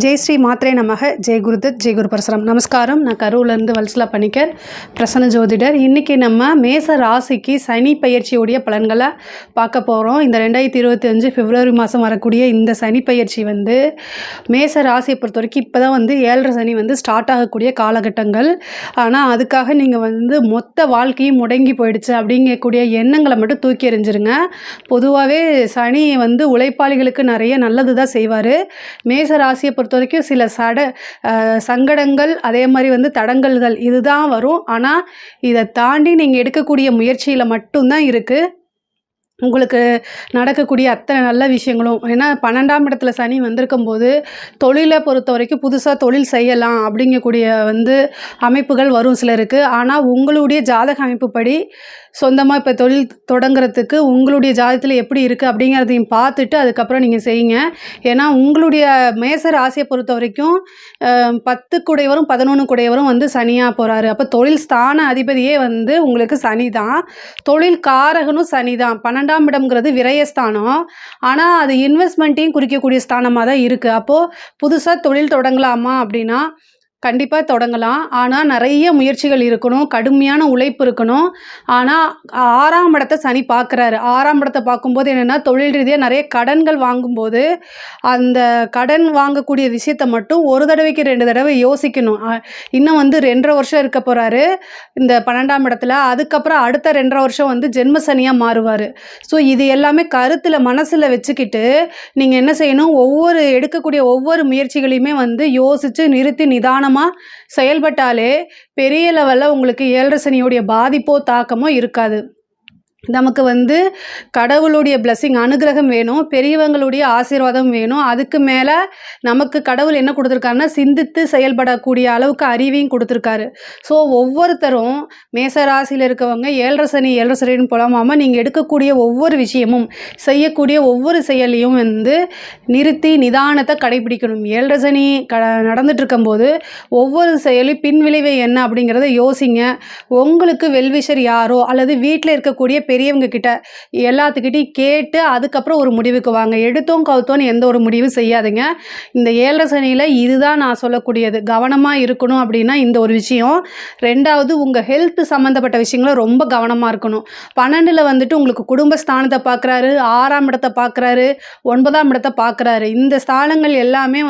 ஜெய் ஸ்ரீ மாத்ரே நமக. ஜெய் குருதத், ஜெய் குரு பரசுராம். நமஸ்காரம். நான் கரூர்லேருந்து வல்சலா பணிக்கர், பிரசன்ன ஜோதிடர். இன்றைக்கி நம்ம மேச ராசிக்கு சனி பயிற்சியுடைய பலன்களை பார்க்க போகிறோம். இந்த 2025 பிப்ரவரி மாதம் வரக்கூடிய இந்த சனி பயிற்சி மேச ராசியை பொறுத்த வரைக்கும் இப்போ தான் 7.5 சனி ஸ்டார்ட் ஆகக்கூடிய காலகட்டங்கள். ஆனால் அதுக்காக நீங்கள் மொத்த வாழ்க்கையும் முடங்கி போயிடுச்சு அப்படிங்கக்கூடிய எண்ணங்களை மட்டும் தூக்கி எறிஞ்சிருங்க. பொதுவாகவே சனி உழைப்பாளிகளுக்கு நிறைய நல்லது தான் செய்வார். மேச ராசியை பொறுத்த வரைக்கும் சில சங்கடங்கள், அதே மாதிரி தடங்கல்கள் இதுதான் வரும். ஆனால் இதை தாண்டி நீங்கள் எடுக்கக்கூடிய முயற்சியில் மட்டும்தான் இருக்குது உங்களுக்கு நடக்கக்கூடிய அத்தனை நல்ல விஷயங்களும். ஏன்னா 12ஆம் இடத்துல சனி வந்திருக்கும் போது தொழிலை பொறுத்த வரைக்கும் புதுசாக தொழில் செய்யலாம் அப்படிங்கக்கூடிய அமைப்புகள் வரும் சிலருக்கு. ஆனால் உங்களுடைய ஜாதக அமைப்புப்படி சொந்தமாக இப்போ தொழில் தொடங்குறதுக்கு உங்களுடைய ஜாதகத்தில் எப்படி இருக்குது அப்படிங்கிறதையும் பார்த்துட்டு அதுக்கப்புறம் நீங்கள் செய்யுங்க. ஏன்னா உங்களுடைய மேச ராசியை பொறுத்த வரைக்கும் 10 குடையவரும் 11 குடையவரும் சனியாக போகிறாரு. அப்போ தொழில் ஸ்தான அதிபதியே உங்களுக்கு சனி தான். தொழில் காரகனும் சனி தான். 12ஆம் இடம்ங்கிறது விரயஸ்தானம். ஆனால் அது இன்வெஸ்ட்மெண்ட்டையும் குறிக்கக்கூடிய ஸ்தானமாக தான் இருக்குது. அப்போது புதுசாக தொழில் தொடங்கலாமா அப்படின்னா கண்டிப்பாக தொடங்கலாம். ஆனால் நிறைய முயற்சிகள் இருக்கணும், கடுமையான உழைப்பு இருக்கணும். ஆனால் 6ஆம் இடத்தை சனி பார்க்குறாரு. 6ஆம் இடத்தை பார்க்கும்போது என்னென்னா, தொழில் ரீதியாக நிறைய கடன்கள் வாங்கும்போது அந்த கடன் வாங்கக்கூடிய விஷயத்தை மட்டும் ஒரு தடவைக்கு 2 தடவை யோசிக்கணும். இன்னும் 2.5 வருஷம் இருக்க போகிறாரு இந்த 12ஆம் இடத்துல. அதுக்கப்புறம் அடுத்த 2.5 வருஷம் ஜென்ம சனியாக மாறுவார். ஸோ இது எல்லாமே கருத்தில் மனசில் வச்சுக்கிட்டு நீங்கள் என்ன செய்யணும், எடுக்கக்கூடிய ஒவ்வொரு முயற்சிகளையுமே யோசித்து நிறுத்தி நிதானமாக செயல்பட்டாலே பெரிய லெவலில் உங்களுக்கு 7.5 சனியோடைய பாதிப்போ தாக்கமோ இருக்காது. நமக்கு கடவுளுடைய பிளெஸ்ஸிங், அனுகிரகம் வேணும், பெரியவங்களுடைய ஆசீர்வாதம் வேணும். அதுக்கு மேலே நமக்கு கடவுள் என்ன கொடுத்துருக்காருன்னா, சிந்தித்து செயல்படக்கூடிய அளவுக்கு அறிவையும் கொடுத்துருக்காரு. ஸோ ஒவ்வொருத்தரும் மேசராசியில் இருக்கவங்க 7.5 சனி 7.5 சனின்னு போலாமாமல் நீங்கள் எடுக்கக்கூடிய ஒவ்வொரு விஷயமும், செய்யக்கூடிய ஒவ்வொரு செயலையும் நிறுத்தி நிதானத்தை கடைபிடிக்கணும். 7.5 சனி நடந்துட்டு இருக்கும்போது ஒவ்வொரு செயலும் பின்விளைவு என்ன அப்படிங்கிறத யோசிங்க. உங்களுக்கு வெல்விஷர் யாரோ அல்லது வீட்டில் இருக்கக்கூடிய பெரியவங்க கிட்ட எல்லாத்துக்கிட்டையும் கேட்டு அதுக்கப்புறம் ஒரு முடிவுக்கு வாங்க. எடுத்தோம் கவுத்தோன்னு எந்த ஒரு முடிவும் செய்யாதுங்க. இந்த 7.5 சனியில் இதுதான் நான் சொல்லக்கூடியது. கவனமாக இருக்கணும் அப்படின்னா இந்த ஒரு விஷயம். 2வது, உங்கள் ஹெல்த் சம்மந்தப்பட்ட விஷயங்கள ரொம்ப கவனமாக இருக்கணும். 12ல் உங்களுக்கு குடும்பஸ்தானத்தை பார்க்குறாரு, 6ஆம் இடத்தை பார்க்குறாரு, 9ஆம் இடத்தை பார்க்குறாரு. இந்த ஸ்தானங்கள் எல்லாமே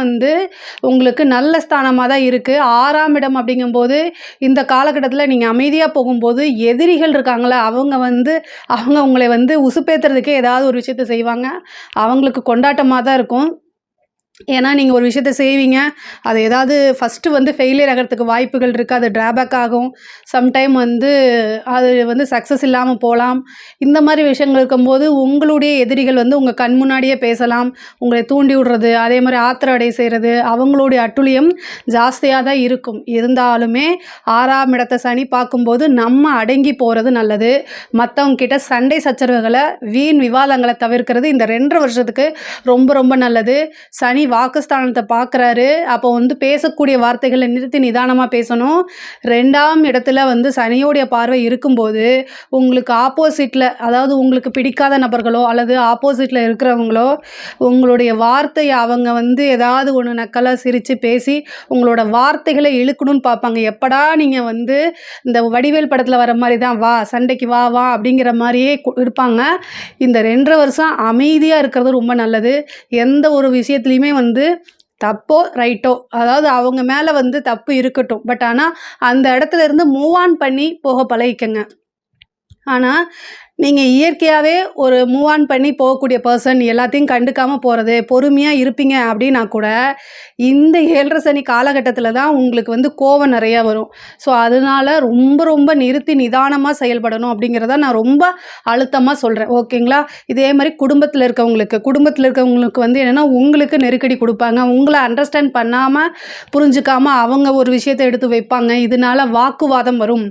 உங்களுக்கு நல்ல ஸ்தானமாக தான் இருக்குது. 6ஆம் இடம் அப்படிங்கும்போது இந்த காலகட்டத்தில் நீங்கள் அமைதியாக போகும்போது எதிரிகள் இருக்காங்களா அவங்க உங்களை உசுப்பேத்துறதுக்கே ஏதாவது ஒரு விஷயத்த செய்வாங்க. அவங்களுக்கு கொண்டாட்டமாக தான் இருக்கும். ஏன்னா நீங்கள் ஒரு விஷயத்த செய்வீங்க, அது ஏதாவது ஃபஸ்ட்டு ஃபெயிலியர் ஆகிறதுக்கு வாய்ப்புகள் இருக்குது. அது ட்ராபேக் ஆகும். சம்டைம் அது சக்ஸஸ் இல்லாமல் போகலாம். இந்த மாதிரி விஷயங்கள் இருக்கும்போது உங்களுடைய எதிரிகள் உங்கள் கண் முன்னாடியே பேசலாம், உங்களை தூண்டி விடுறது, அதே மாதிரி ஆத்திர அடை செய்கிறது, அவங்களுடைய அட்டுழியம் ஜாஸ்தியாக தான் இருக்கும். இருந்தாலுமே 6ஆம் இடத்தை சனி பார்க்கும்போது நம்ம அடங்கி போகிறது நல்லது. மற்றவங்க கிட்ட சண்டை சச்சரவுகளை, வீண் விவாதங்களை தவிர்க்கிறது இந்த 2.5 வருஷத்துக்கு ரொம்ப ரொம்ப நல்லது. சனி வாக்குஸ்தானத்தை பார்க்குறாரு. அப்போ பேசக்கூடிய வார்த்தைகளை நிறுத்தி நிதானமாக பேசணும். 2ஆம் இடத்துல சனியோடைய பார்வை இருக்கும்போது உங்களுக்கு ஆப்போசிட்டில், அதாவது உங்களுக்கு பிடிக்காத நபர்களோ அல்லது ஆப்போசிட்டில் இருக்கிறவங்களோ உங்களுடைய வார்த்தையை அவங்க ஏதாவது ஒன்று நக்கலாக சிரித்து பேசி உங்களோட வார்த்தைகளை இழுக்கணும்னு பார்ப்பாங்க. எப்படா நீங்கள் இந்த வடிவேல் படத்தில் வர மாதிரி தான், வா சண்டைக்கு வா வா அப்படிங்கிற மாதிரியே இருப்பாங்க. இந்த 2.5 வருஷம் அமைதியாக இருக்கிறது ரொம்ப நல்லது. எந்த ஒரு விஷயத்துலையுமே தப்போ ரைட்டோ, அதாவது அவங்க மேலே தப்பு இருக்கட்டும், பட் ஆனால் அந்த இடத்துல இருந்து மூவ் ஆன் பண்ணி போக பழகிக்கங்க. ஆனால் நீங்கள் இயற்கையாகவே ஒரு மூவ் ஆன் பண்ணி போகக்கூடிய பர்சன், எல்லாத்தையும் கண்டுக்காமல் போகிறது, பொறுமையாக இருப்பீங்க அப்படின்னா கூட இந்த 7.5 சனி காலகட்டத்தில் தான் உங்களுக்கு கோவம் நிறையா வரும். ஸோ அதனால் ரொம்ப ரொம்ப நிறுத்தி நிதானமாக செயல்படணும் அப்படிங்கிறத நான் ரொம்ப அழுத்தமாக சொல்கிறேன். ஓகேங்களா? இதே மாதிரி குடும்பத்தில் இருக்கவங்களுக்கு என்னென்னா, உங்களுக்கு நெருக்கடி கொடுப்பாங்க, உங்களை அண்டர்ஸ்டாண்ட் பண்ணாமல் புரிஞ்சுக்காமல் அவங்க ஒரு விஷயத்தை எடுத்து வைப்பாங்க. இதனால் வாக்குவாதம் வரும்.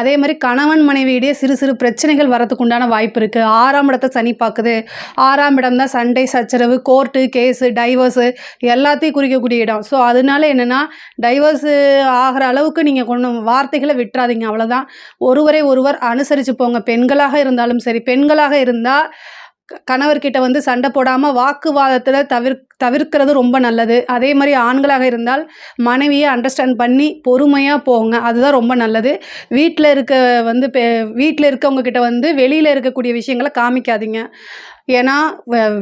அதே மாதிரி கணவன் மனைவியிடையே சிறு சிறு பிரச்சனைகள் வரதுக்கு உண்டான வாய்ப்பு இருக்குது. 6ஆம் இடத்தை சனி பார்க்குது. 6ஆம் இடம் தான் சண்டை சச்சரவு, கோர்ட்டு கேஸு, டைவர்ஸு எல்லாத்தையும் குறிக்கக்கூடிய இடம். ஸோ அதனால என்னென்னா, டைவர்ஸு ஆகிற அளவுக்கு நீங்கள் வார்த்தைகளை விட்டுறாதீங்க. அவ்வளோதான். ஒருவரை ஒருவர் அனுசரித்து போங்க. பெண்களாக இருந்தாலும் சரி, பெண்களாக இருந்தால் கணவர்கிட்ட வந்து சண்டை போடாமல் வாக்குவாதத்தில் தவிர்க்கிறது ரொம்ப நல்லது. அதே மாதிரி ஆண்களாக இருந்தால் மனைவியை அண்டர்ஸ்டாண்ட் பண்ணி பொறுமையாக போங்க, அதுதான் ரொம்ப நல்லது. வீட்டில் வீட்டில் இருக்கவங்க கிட்ட வந்து வெளியில் இருக்கக்கூடிய விஷயங்களை காமிக்காதீங்க. ஏன்னா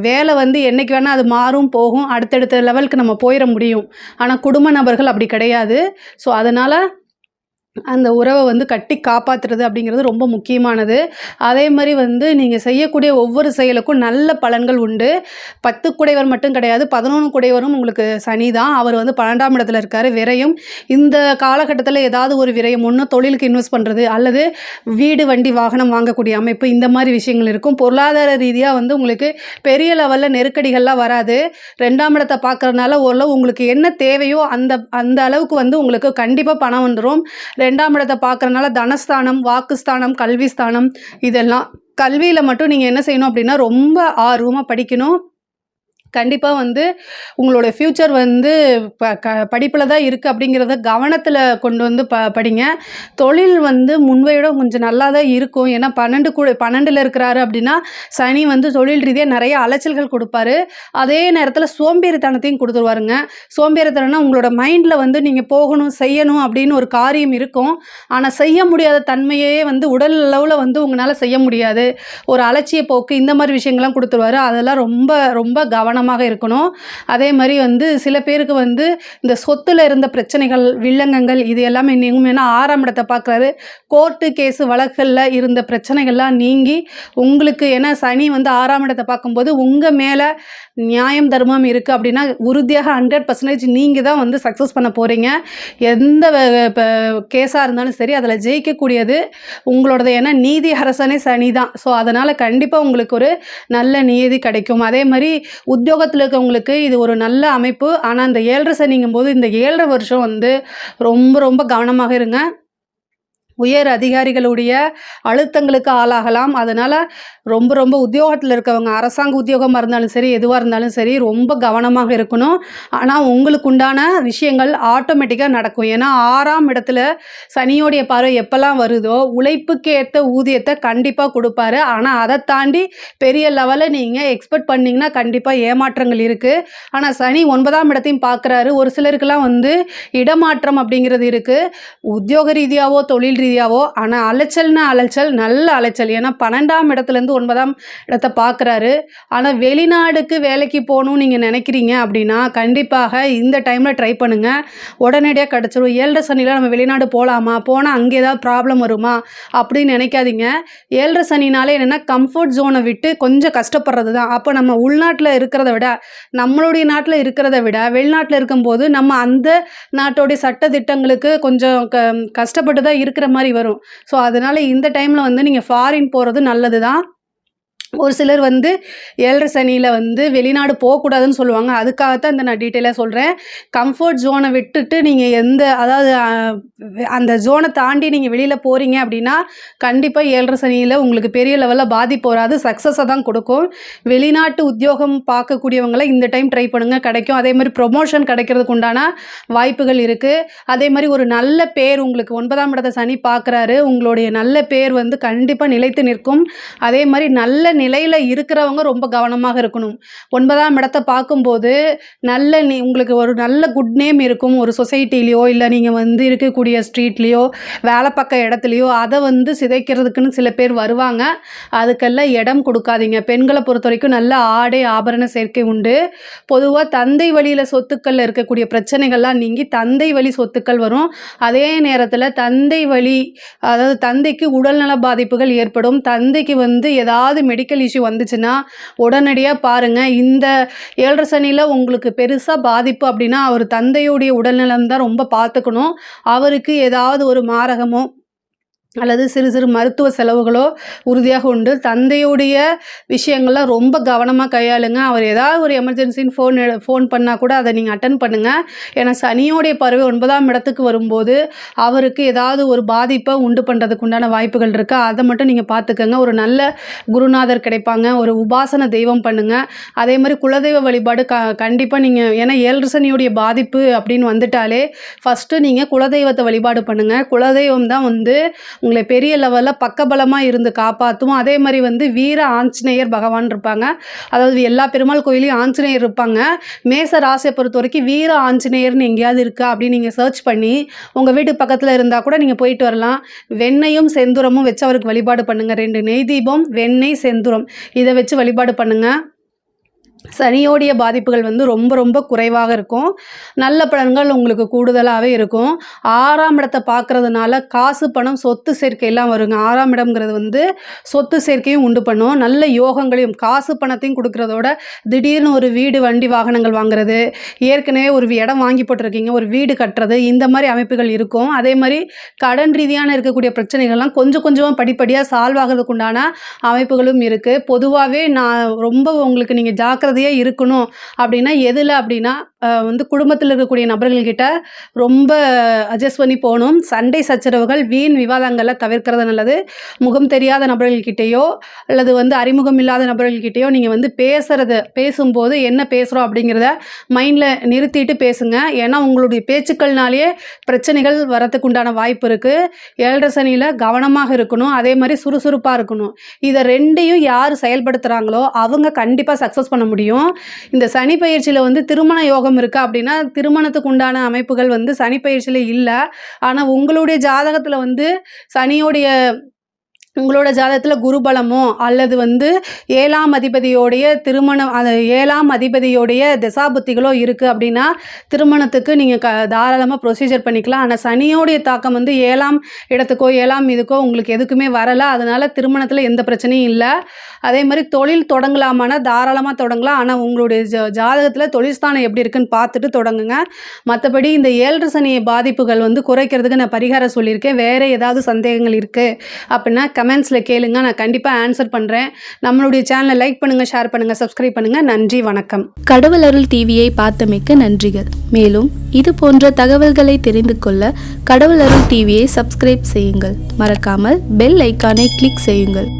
வேலை வந்து என்றைக்கு வேணால் அது மாறும் போகும், அடுத்தடுத்த லெவலுக்கு நம்ம போயிட முடியும். ஆனால் குடும்ப நபர்கள் அப்படி கிடையாது. ஸோ அதனால் அந்த உறவை வந்து கட்டி காப்பாற்றுறது அப்படிங்கிறது ரொம்ப முக்கியமானது. அதே மாதிரி வந்து நீங்கள் செய்யக்கூடிய ஒவ்வொரு செயலுக்கும் நல்ல பலன்கள் உண்டு. 10 குடைவர் மட்டும் கிடையாது, 11 குடைவரும் உங்களுக்கு சனி தான். அவர் வந்து 12ஆம் இடத்துல இருக்கார். விரயம் இந்த காலகட்டத்தில் ஏதாவது ஒரு விரயம், ஒன்று தொழிலுக்கு இன்வெஸ்ட் பண்ணுறது அல்லது வீடு வண்டி வாகனம் வாங்கக்கூடிய அமைப்பு, இந்த மாதிரி விஷயங்கள் இருக்கும். பொருளாதார ரீதியாக வந்து உங்களுக்கு பெரிய லெவலில் நெருக்கடிகள்லாம் வராது. 2ஆம் இடத்தை பார்க்கறதுனால ஓரளவு உங்களுக்கு என்ன தேவையோ அந்த அளவுக்கு வந்து உங்களுக்கு கண்டிப்பாக பணம் வந்துடும். 2ஆம் இடத்தை பார்க்குறதுனால தனஸ்தானம், வாக்குஸ்தானம், கல்விஸ்தானம், இதெல்லாம். கல்வியில் மட்டும் நீங்கள் என்ன செய்யணும் அப்படின்னா ரொம்ப ஆர்வமாக படிக்கணும். கண்டிப்பாக வந்து உங்களோட ஃப்யூச்சர் வந்து படிப்பில் தான் இருக்குது அப்படிங்கிறத கவனத்தில் கொண்டு வந்து படிங்க. தொழில் வந்து முன்பையோட கொஞ்சம் நல்லா தான் இருக்கும். ஏன்னா 12ல் இருக்கிறாரு அப்படின்னா சனி வந்து தொழில் ரீதியாக நிறைய அலைச்சல்கள் கொடுப்பாரு. அதே நேரத்தில் சோம்பேறித்தனத்தையும் கொடுத்துருவாருங்க. சோம்பேறித்தனம்னா உங்களோட மைண்டில் வந்து நீங்கள் போகணும் செய்யணும் அப்படின்னு ஒரு காரியம் இருக்கும். ஆனால் செய்ய முடியாத தன்மையே வந்து உடல் அளவில் வந்து உங்களால் செய்ய முடியாது. ஒரு அலட்சிய போக்கு, இந்த மாதிரி விஷயங்கள்லாம் கொடுத்துருவாரு. அதெல்லாம் ரொம்ப ரொம்ப கவனமாக இருக்கணும். அதே மாதிரி வந்து சில பேருக்கு வந்து இந்த சொத்துல இருந்த பிரச்சனைகள், வில்லங்கங்கள், இது எல்லாமே நீங்கும். ஏன்னா 6ஆம் இடத்தை பார்க்குறாரு. கோர்ட்டு கேஸு வழக்குகளில் இருந்த பிரச்சனைகள்லாம் நீங்கி உங்களுக்கு, ஏன்னா சனி வந்து 6ஆம் இடத்தை பார்க்கும்போது உங்கள் மேலே நியாயம் தர்மம் இருக்குது அப்படின்னா உறுதியாக 100% நீங்கள் தான் வந்து சக்ஸஸ் பண்ண போகிறீங்க. எந்த இப்போ கேஸாக இருந்தாலும் சரி அதில் ஜெயிக்கக்கூடியது உங்களோடது. ஏன்னா நீதி அரசனே சனி தான். ஸோ அதனால் கண்டிப்பாக உங்களுக்கு ஒரு நல்ல நீதி கிடைக்கும். அதே மாதிரி உத்தியோகத்தில் இருக்கவங்களுக்கு இது ஒரு நல்ல அமைப்பு. ஆனால் இந்த 7.5 சனிங்கும் போது இந்த 7.5 வருஷம் வந்து ரொம்ப ரொம்ப கவனமாக இருங்க. உயர் அதிகாரிகளுடைய அழுத்தங்களுக்கு ஆளாகலாம். அதனால் ரொம்ப ரொம்ப உத்தியோகத்தில் இருக்கவங்க, அரசாங்க உத்தியோகமாக இருந்தாலும் சரி எதுவாக இருந்தாலும் சரி ரொம்ப கவனமாக இருக்கணும். ஆனால் உங்களுக்கு உண்டான விஷயங்கள் ஆட்டோமேட்டிக்காக நடக்கும். ஏன்னா 6ஆம் இடத்துல சனியோடைய பார்வை எப்போல்லாம் வருதோ உழைப்புக்கு ஏற்ற ஊதியத்தை கண்டிப்பாக கொடுப்பாரு. ஆனால் அதை தாண்டி பெரிய லெவலில் நீங்கள் எக்ஸ்பெக்ட் பண்ணிங்கன்னா கண்டிப்பாக ஏமாற்றங்கள் இருக்குது. ஆனால் சனி 9ஆம் இடத்தையும் பார்க்குறாரு. ஒரு சிலருக்கெல்லாம் வந்து இடமாற்றம் அப்படிங்கிறது இருக்குது, உத்தியோக ரீதியாவோ தொழில் ரீதியாவோ. ஆனால் அலைச்சல்னா அலைச்சல், நல்ல அலைச்சல். ஏன்னா 12ஆம் இடத்துலேருந்து 9ஆம் இடத்தை பார்க்குறாரு. ஆனால் வெளிநாடுக்கு வேலைக்கு போகணும்னு நீங்கள் நினைக்கிறீங்க அப்படின்னா கண்டிப்பாக இந்த டைமில் ட்ரை பண்ணுங்கள், உடனடியாக கிடச்சிரும். 7.5 சனியில் நம்ம வெளிநாடு போகலாமா, போனால் அங்கே ஏதாவது ப்ராப்ளம் வருமா அப்படின்னு நினைக்காதீங்க. 7.5 சனினாலே என்னென்னா கம்ஃபர்ட் ஜோனை விட்டு கொஞ்சம் கஷ்டப்படுறது தான். அப்போ நம்ம உள்நாட்டில் இருக்கிறத விட, நம்மளுடைய நாட்டில் இருக்கிறத விட வெளிநாட்டில் இருக்கும்போது நம்ம அந்த நாட்டோடைய சட்ட திட்டங்களுக்கு கொஞ்சம் கஷ்டப்பட்டு தான் இருக்கிற மாதிரி வரும். ஸோ அதனால் இந்த டைமில் வந்து நீங்கள் ஃபாரின் போகிறது நல்லது தான். ஒரு சிலர் வந்து 7.5 சனியில் வந்து வெளிநாடு போகக்கூடாதுன்னு சொல்லுவாங்க. அதுக்காகத்தான் இந்த நான் டீட்டெயிலாக சொல்கிறேன். கம்ஃபர்ட் ஜோனை விட்டுட்டு நீங்கள் அதாவது அந்த ஜோனை தாண்டி நீங்கள் வெளியில் போகிறீங்க அப்படின்னா கண்டிப்பாக 7.5 சனியில் உங்களுக்கு பெரிய லெவலில் பாதிப்பு வராது, சக்ஸஸை தான் கொடுக்கும். வெளிநாட்டு உத்தியோகம் பார்க்கக்கூடியவங்களை இந்த டைம் ட்ரை பண்ணுங்கள், கிடைக்கும். அதே மாதிரி ப்ரொமோஷன் கிடைக்கிறதுக்கு உண்டான வாய்ப்புகள் இருக்குது. அதே மாதிரி ஒரு நல்ல பேர் உங்களுக்கு 9ஆம் இடத்தை சனி பார்க்குறாரு. உங்களுடைய நல்ல பேர் வந்து கண்டிப்பாக நிலைத்து நிற்கும். அதே மாதிரி நல்ல நிலையில் இருக்கிறவங்க ரொம்ப கவனமாக இருக்கணும். 9ஆம் இடத்தை பார்க்கும்போது உங்களுக்கு ஒரு நல்ல குட் நேம் இருக்கும். ஒரு சொசைட்டிலையோ இல்லை நீங்கள் வந்து இருக்கக்கூடிய ஸ்ட்ரீட்லேயோ வேலை பக்க இடத்துலையோ அதை வந்து சிதைக்கிறதுக்குன்னு சில பேர் வருவாங்க. அதுக்கெல்லாம் இடம் கொடுக்காதீங்க. பெண்களை பொறுத்த வரைக்கும் நல்ல ஆடை ஆபரண சேர்க்கை உண்டு. பொதுவாக தந்தை வழியில் சொத்துக்களில் இருக்கக்கூடிய பிரச்சனைகள்லாம் நீங்கி தந்தை வழி சொத்துக்கள் வரும். அதே நேரத்தில் தந்தை வழி, அதாவது தந்தைக்கு உடல்நல பாதிப்புகள் ஏற்படும். தந்தைக்கு வந்து ஏதாவது மெடிக்கல் இஷ்யூ வந்துச்சுன்னா உடனடியாக பாருங்கள். இந்த 7.5 சனியில் உங்களுக்கு பெருசாக பாதிப்பு அப்படின்னா அவர் தந்தையுடைய உடல்நலம் தான் ரொம்ப பார்த்துக்கணும். அவருக்கு ஏதாவது ஒரு மாரகமோ அல்லது சிறு சிறு மருத்துவ செலவுகளோ உறுதியாக உண்டு. தந்தையுடைய விஷயங்கள்லாம் ரொம்ப கவனமாக கையாளுங்க. அவர் ஏதாவது ஒரு எமர்ஜென்சின்னு ஃபோன் பண்ணால் கூட அதை நீங்கள் அட்டன் பண்ணுங்கள். ஏன்னா சனியோடைய பார்வை 9ஆம் இடத்துக்கு வரும்போது அவருக்கு ஏதாவது ஒரு பாதிப்பை உண்டு பண்ணுறதுக்கு உண்டான வாய்ப்புகள் இருக்குது. அதை மட்டும் நீங்கள் பார்த்துக்கோங்க. ஒரு நல்ல குருநாதர் கிடைப்பாங்க. ஒரு உபாசன தெய்வம் பண்ணுங்கள். அதே மாதிரி குலதெய்வ வழிபாடு கண்டிப்பாக நீங்கள், ஏன்னா 7.5 சனியுடைய பாதிப்பு அப்படின்னு வந்துட்டாலே ஃபஸ்ட்டு நீங்கள் குலதெய்வத்தை வழிபாடு பண்ணுங்கள். குலதெய்வம் தான் வந்து உங்களை பெரிய லெவலில் பக்கபலமாக இருந்து காப்பாற்றும். அதே மாதிரி வந்து வீர ஆஞ்சநேயர் பகவான் இருப்பாங்க. அதாவது எல்லா பெருமாள் கோயிலையும் ஆஞ்சநேயர் இருப்பாங்க. மேச ராசியை பொறுத்த வரைக்கும் வீர ஆஞ்சநேயர்னு எங்கேயாவது இருக்கா அப்படின்னு நீங்கள் சர்ச் பண்ணி உங்கள் வீட்டு பக்கத்தில் இருந்தால் கூட நீங்கள் போயிட்டு வரலாம். வெண்ணையும் செந்துரமும் வச்சு அவருக்கு வழிபாடு பண்ணுங்கள். 2 நெய் தீபம், வெண்ணெய், செந்துரம் இதை வச்சு வழிபாடு பண்ணுங்கள். சனியோடைய பாதிப்புகள் வந்து ரொம்ப ரொம்ப குறைவாக இருக்கும். நல்ல பலன்கள் உங்களுக்கு கூடுதலாகவே இருக்கும். 6ஆம் இடத்தை பார்க்குறதுனால காசு பணம் சொத்து சேர்க்கையெல்லாம் வருங்க. 6ஆம் இடம்ங்கிறது வந்து சொத்து சேர்க்கையும் உண்டு பண்ணும். நல்ல யோகங்களையும் காசு பணத்தையும் கொடுக்குறதோட திடீர்னு ஒரு வீடு வண்டி வாகனங்கள் வாங்குறது, ஏற்கனவே ஒரு இடம் வாங்கி போட்டிருக்கீங்க ஒரு வீடு கட்டுறது, இந்த மாதிரி அமைப்புகள் இருக்கும். அதே மாதிரி கடன் ரீதியான இருக்கக்கூடிய பிரச்சனைகள்லாம் கொஞ்சம் கொஞ்சமாக படிப்படியாக சால்வ் ஆகிறதுக்கு உண்டான அமைப்புகளும் இருக்குது. பொதுவாகவே நான் ரொம்ப உங்களுக்கு நீங்கள் ஜாக்கிரதையாக இருக்கணும் அப்படின்னா எதில் அப்படின்னா வந்து குடும்பத்தில் இருக்கக்கூடிய நபர்கள்கிட்ட ரொம்ப அட்ஜஸ்ட் பண்ணி போகணும். சண்டை சச்சரவுகள் வீண் விவாதங்களை தவிர்க்கிறது நல்லது. முகம் தெரியாத நபர்கள்கிட்டையோ அல்லது வந்து அறிமுகம் இல்லாத நபர்கள்கிட்டையோ நீங்கள் வந்து பேசும்போது என்ன பேசுகிறோம் அப்படிங்கிறத மைண்டில் நிறுத்திட்டு பேசுங்க. ஏன்னா உங்களுடைய பேச்சுக்கள்னாலேயே பிரச்சனைகள் வரத்துக்கு உண்டான வாய்ப்பு இருக்குது. 7.5 சனியில் கவனமாக இருக்கணும். அதே மாதிரி சுறுசுறுப்பாக இருக்கணும். இதை 2ஐயும் யார் செயல்படுத்துகிறாங்களோ அவங்க கண்டிப்பாக சக்ஸஸ் பண்ண முடியும். இந்த சனி பயிற்சியில் வந்து திருமண யோகம் இருக்கா அப்படின்னா திருமணத்துக்கு உண்டான அமைப்புகள் வந்து சனி பயிற்சியில் இல்லை. ஆனால் உங்களுடைய ஜாதகத்தில் வந்து உங்களோட ஜாதகத்தில் குருபலமோ அல்லது வந்து 7ஆம் அதிபதியோடைய திருமணம் 7ஆம் அதிபதியோடைய தசாபுத்திகளோ இருக்குது அப்படின்னா திருமணத்துக்கு நீங்கள் தாராளமாக ப்ரொசீஜர் பண்ணிக்கலாம். ஆனால் சனியோடைய தாக்கம் வந்து 7ஆம் இடத்துக்கோ 7ஆம் இதுக்கோ உங்களுக்கு எதுக்குமே வரலை. அதனால் திருமணத்தில் எந்த பிரச்சனையும் இல்லை. அதே மாதிரி தொழில் தொடங்கலாமான்னா தாராளமாக தொடங்கலாம். ஆனால் உங்களுடைய ஜாதகத்தில் தொழில் ஸ்தானம் எப்படி இருக்குன்னு பார்த்துட்டு தொடங்குங்க. மற்றபடி இந்த 7.5 சனி பாதிப்புகள் வந்து குறைக்கிறதுக்கு நான் பரிகாரம் சொல்லியிருக்கேன். வேறு ஏதாவது சந்தேகங்கள் இருக்குது அப்படின்னா கமெண்ட்ஸில் கேளுங்க. நான் கண்டிப்பாக ஆன்சர் பண்ணுறேன். நம்மளுடைய சேனலை லைக் பண்ணுங்கள், ஷேர் பண்ணுங்கள், சப்ஸ்கிரைப் பண்ணுங்கள். நன்றி, வணக்கம். கடவுள் அருள் டிவியை பார்த்தமைக்கு நன்றிகள். மேலும் இது போன்ற தகவல்களை தெரிந்து கொள்ள கடவுள் அருள் டிவியை சப்ஸ்கிரைப் செய்யுங்கள். மறக்காமல் பெல் ஐக்கானை கிளிக் செய்யுங்கள்.